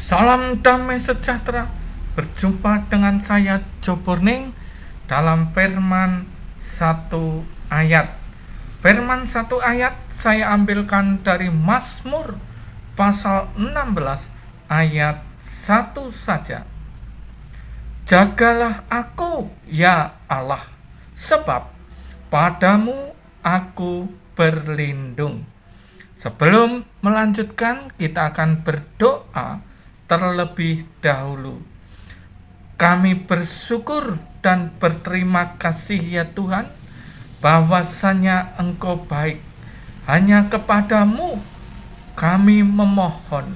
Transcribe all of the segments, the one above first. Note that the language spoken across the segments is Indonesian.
Salam damai sejahtera. Berjumpa dengan saya Joborning dalam firman satu ayat. Firman satu ayat saya ambilkan dari Mazmur pasal 16 ayat 1 saja. Jagalah aku, ya Allah, sebab padamu aku berlindung. Sebelum melanjutkan, kita akan berdoa terlebih dahulu. Kami bersyukur dan berterima kasih ya Tuhan, bahwasanya Engkau baik. Hanya kepadamu kami memohon,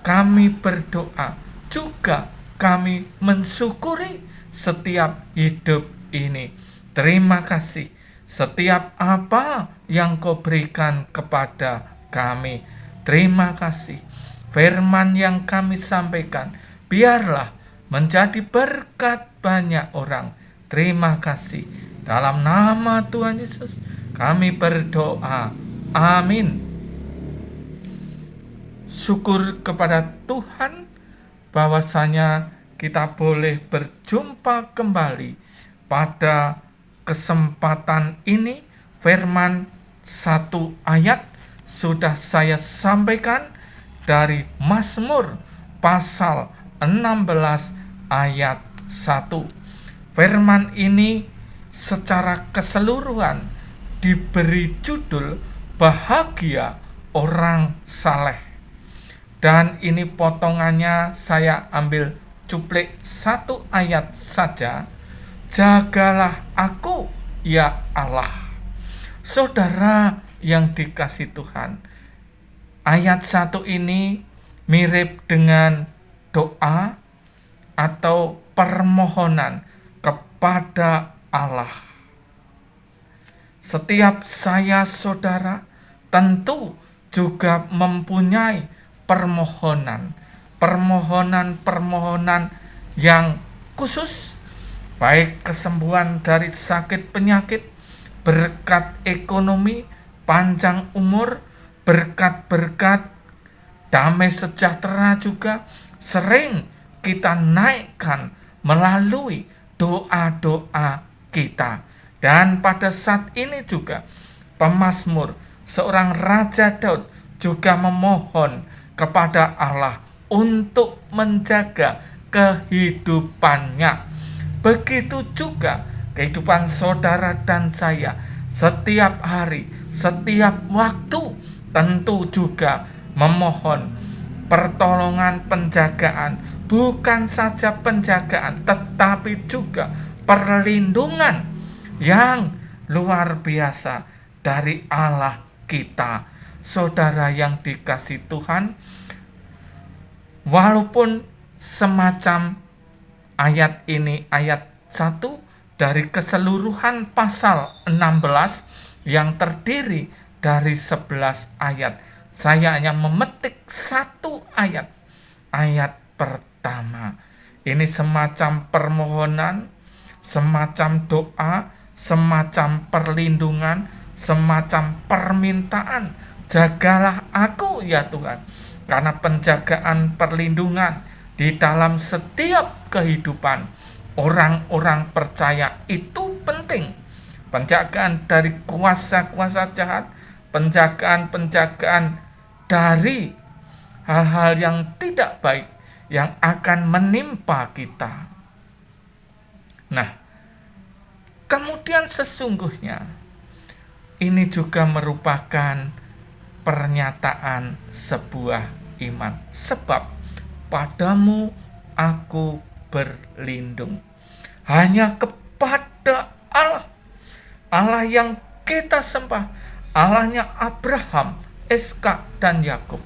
kami berdoa, juga kami mensyukuri setiap hidup ini. Terima kasih setiap apa yang Kau berikan kepada kami. Terima kasih. Firman yang kami sampaikan, biarlah menjadi berkat banyak orang. Terima kasih. Dalam nama Tuhan Yesus, kami berdoa. Amin. Syukur kepada Tuhan, bahwasanya kita boleh berjumpa kembali pada kesempatan ini. Firman satu ayat sudah saya sampaikan dari Mazmur pasal 16 ayat 1. Firman ini secara keseluruhan diberi judul Bahagia Orang Saleh. Dan ini potongannya saya ambil cuplik satu ayat saja. Jagalah aku, ya Allah. Saudara yang dikasih Tuhan, ayat 1 ini mirip dengan doa atau permohonan kepada Allah. Setiap saya, saudara, tentu juga mempunyai permohonan yang khusus, baik kesembuhan dari sakit penyakit, berkat ekonomi, panjang umur, berkat-berkat, damai sejahtera juga sering kita naikkan melalui doa-doa kita. Dan pada saat ini juga pemazmur, seorang Raja Daud, juga memohon kepada Allah untuk menjaga kehidupannya. Begitu juga kehidupan saudara dan saya, setiap hari, setiap waktu, tentu juga memohon pertolongan penjagaan. Bukan saja penjagaan, tetapi juga perlindungan yang luar biasa dari Allah kita. Saudara yang dikasih Tuhan, walaupun semacam ayat ini ayat 1 dari keseluruhan pasal 16 yang terdiri dari 11 ayat, saya hanya memetik satu ayat pertama. Ini semacam permohonan, semacam doa, semacam perlindungan, semacam permintaan. Jagalah aku ya Tuhan. Karena penjagaan perlindungan di dalam setiap kehidupan orang-orang percaya itu penting. Penjagaan dari kuasa-kuasa jahat, penjagaan dari hal-hal yang tidak baik yang akan menimpa kita. Nah, kemudian sesungguhnya ini juga merupakan pernyataan sebuah iman. Sebab padamu aku berlindung. Hanya kepada Allah, Allah yang kita sembah, Allahnya Abraham, Ishak dan Yakub.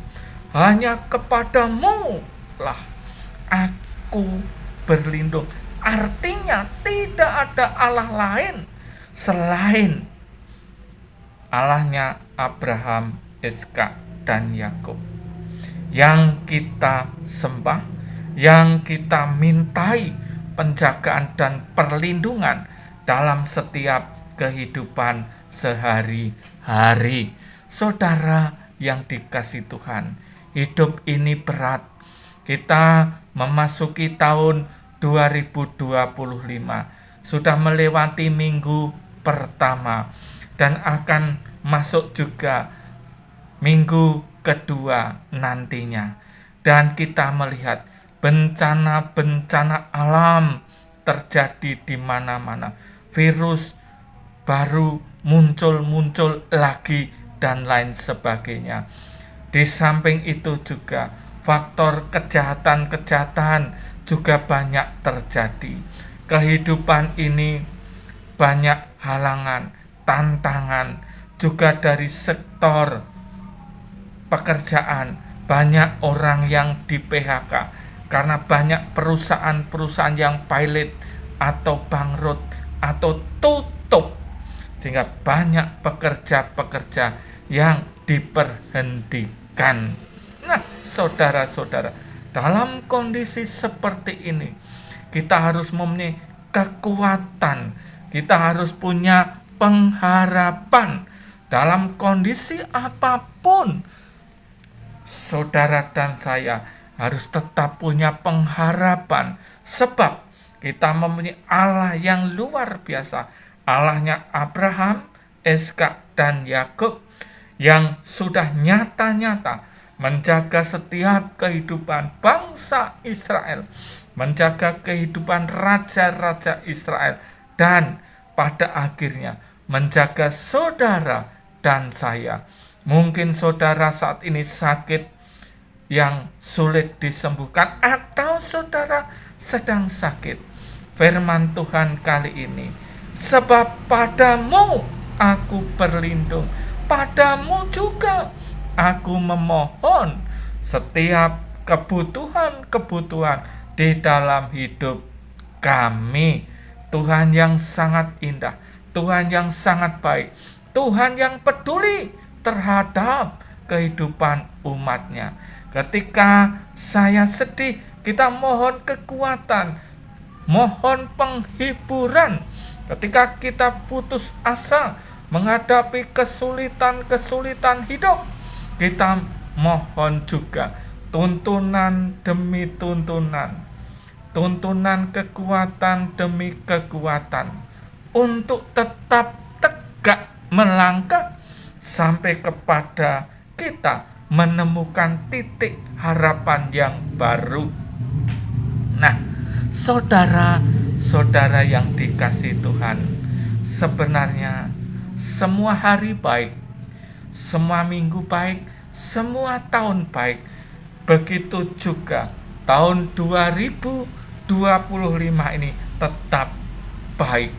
Hanya kepadamu lah aku berlindung. Artinya tidak ada Allah lain selain Allahnya Abraham, Ishak dan Yakub yang kita sembah, yang kita mintai penjagaan dan perlindungan dalam setiap kehidupan sehari-hari. Saudara yang dikasih Tuhan, hidup ini berat, Kita memasuki tahun 2025, sudah melewati minggu pertama dan akan masuk juga minggu kedua nantinya. Dan kita melihat bencana-bencana alam terjadi di mana-mana. Virus baru muncul lagi dan lain sebagainya. Di samping itu juga faktor kejahatan-kejahatan juga banyak terjadi. Kehidupan ini banyak halangan, tantangan, juga dari sektor pekerjaan. Banyak orang yang di PHK karena banyak perusahaan-perusahaan yang pilot atau bangkrut atau tutup, sehingga banyak pekerja-pekerja yang diberhentikan. Nah, saudara-saudara, dalam kondisi seperti ini, kita harus mempunyai kekuatan, kita harus punya pengharapan dalam kondisi apapun. Saudara dan saya harus tetap punya pengharapan, sebab kita mempunyai Allah yang luar biasa, Allahnya Abraham, Ishak, dan Yakub, yang sudah nyata-nyata menjaga setiap kehidupan bangsa Israel, menjaga kehidupan raja-raja Israel, dan pada akhirnya menjaga saudara dan saya. Mungkin saudara saat ini sakit yang sulit disembuhkan, atau saudara sedang sakit. Firman Tuhan kali ini, sebab padamu aku berlindung, padamu juga aku memohon setiap kebutuhan-kebutuhan di dalam hidup kami. Tuhan yang sangat indah, Tuhan yang sangat baik, Tuhan yang peduli terhadap kehidupan umatnya. Ketika saya sedih, kita mohon kekuatan, mohon penghiburan. Ketika kita putus asa menghadapi kesulitan-kesulitan hidup, kita mohon juga tuntunan demi tuntunan, tuntunan kekuatan demi kekuatan, untuk tetap tegak melangkah sampai kepada kita menemukan titik harapan yang baru. Nah, saudara-saudara yang dikasihi Tuhan, sebenarnya semua hari baik, semua minggu baik, semua tahun baik. Begitu juga tahun 2025 ini tetap baik,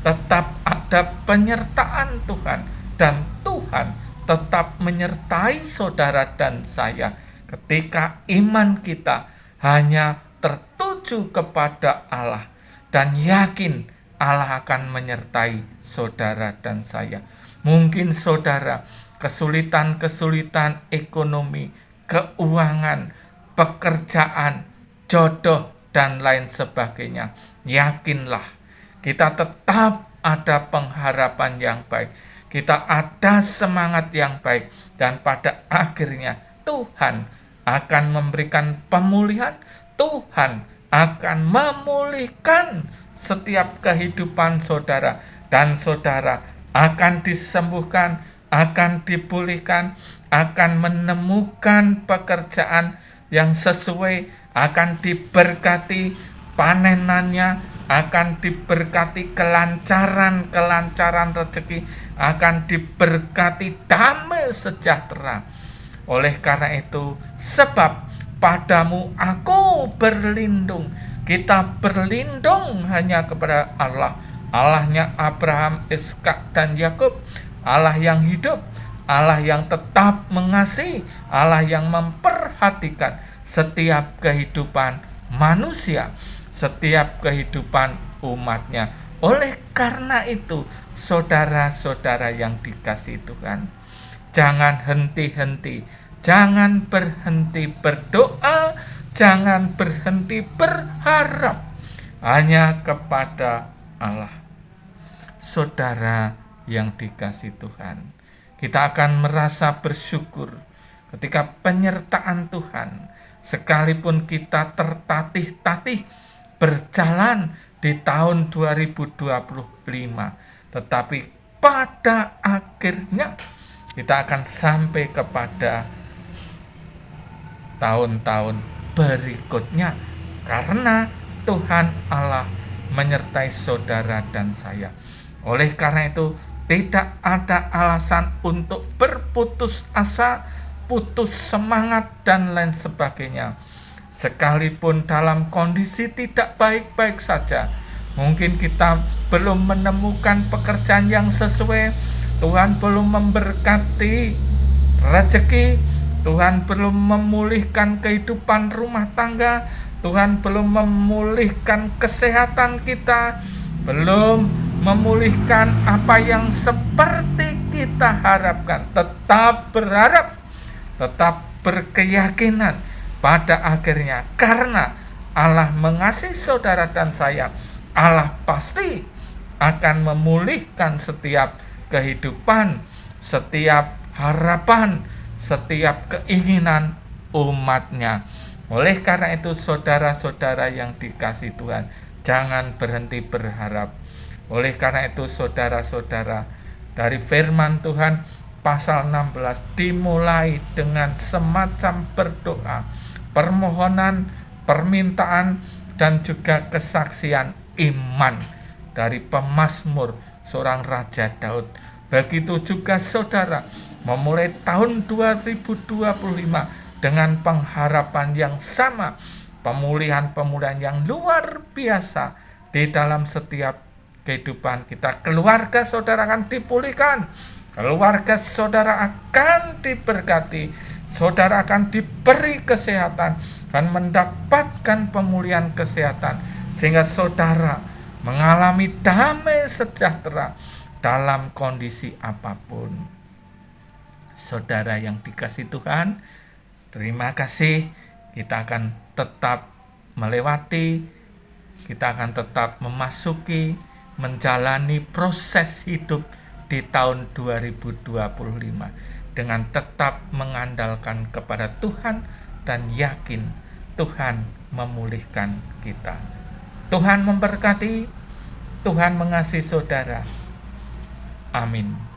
tetap ada penyertaan Tuhan, dan Tuhan tetap menyertai saudara dan saya ketika iman kita hanya tertuju kepada Allah dan yakin Allah akan menyertai saudara dan saya. Mungkin saudara kesulitan-kesulitan ekonomi, keuangan, pekerjaan, jodoh, dan lain sebagainya. Yakinlah, kita tetap ada pengharapan yang baik, kita ada semangat yang baik, dan pada akhirnya Tuhan akan memberikan pemulihan, Tuhan akan memulihkan setiap kehidupan saudara, dan saudara akan disembuhkan, akan dipulihkan, akan menemukan pekerjaan yang sesuai, akan diberkati panenannya, akan diberkati kelancaran rezeki, akan diberkati damai sejahtera. Oleh karena itu, sebab padamu aku berlindung, kita berlindung hanya kepada Allah, Allahnya Abraham, Ishak, dan Yakub, Allah yang hidup, Allah yang tetap mengasihi, Allah yang memperhatikan setiap kehidupan manusia, setiap kehidupan umatnya. Oleh karena itu, saudara-saudara yang dikasihi Tuhan, jangan henti-henti, jangan berhenti berdoa, jangan berhenti berharap hanya kepada Allah. Saudara yang dikasihi Tuhan, kita akan merasa bersyukur ketika penyertaan Tuhan sekalipun kita tertatih-tatih berjalan di tahun 2025, tetapi pada akhirnya kita akan sampai kepada tahun-tahun berikutnya, karena Tuhan Allah menyertai saudara dan saya. Oleh karena itu, tidak ada alasan untuk berputus asa, putus semangat, dan lain sebagainya. Sekalipun dalam kondisi tidak baik-baik saja, mungkin kita belum menemukan pekerjaan yang sesuai, Tuhan belum memberkati rezeki, Tuhan belum memulihkan kehidupan rumah tangga, Tuhan belum memulihkan kesehatan kita, belum memulihkan apa yang seperti kita harapkan. Tetap berharap, tetap berkeyakinan pada akhirnya, karena Allah mengasihi saudara dan saya, Allah pasti akan memulihkan setiap kehidupan, setiap harapan, setiap keinginan umatnya. Oleh karena itu, saudara-saudara yang dikasihi Tuhan, jangan berhenti berharap. Oleh karena itu, saudara-saudara, dari firman Tuhan pasal 16 dimulai dengan semacam berdoa, permohonan, permintaan, dan juga kesaksian iman dari pemazmur seorang Raja Daud. Begitu juga saudara memulai tahun 2025 dengan pengharapan yang sama, pemulihan-pemulihan yang luar biasa di dalam setiap kehidupan kita. Keluarga saudara akan dipulihkan, keluarga saudara akan diberkati, saudara akan diberi kesehatan dan mendapatkan pemulihan kesehatan, sehingga saudara mengalami damai sejahtera dalam kondisi apapun. Saudara yang dikasihi Tuhan, terima kasih. Kita akan tetap melewati, kita akan tetap memasuki, menjalani proses hidup di tahun 2025 dengan tetap mengandalkan kepada Tuhan dan yakin Tuhan memulihkan kita. Tuhan memberkati, Tuhan mengasihi saudara. Amin.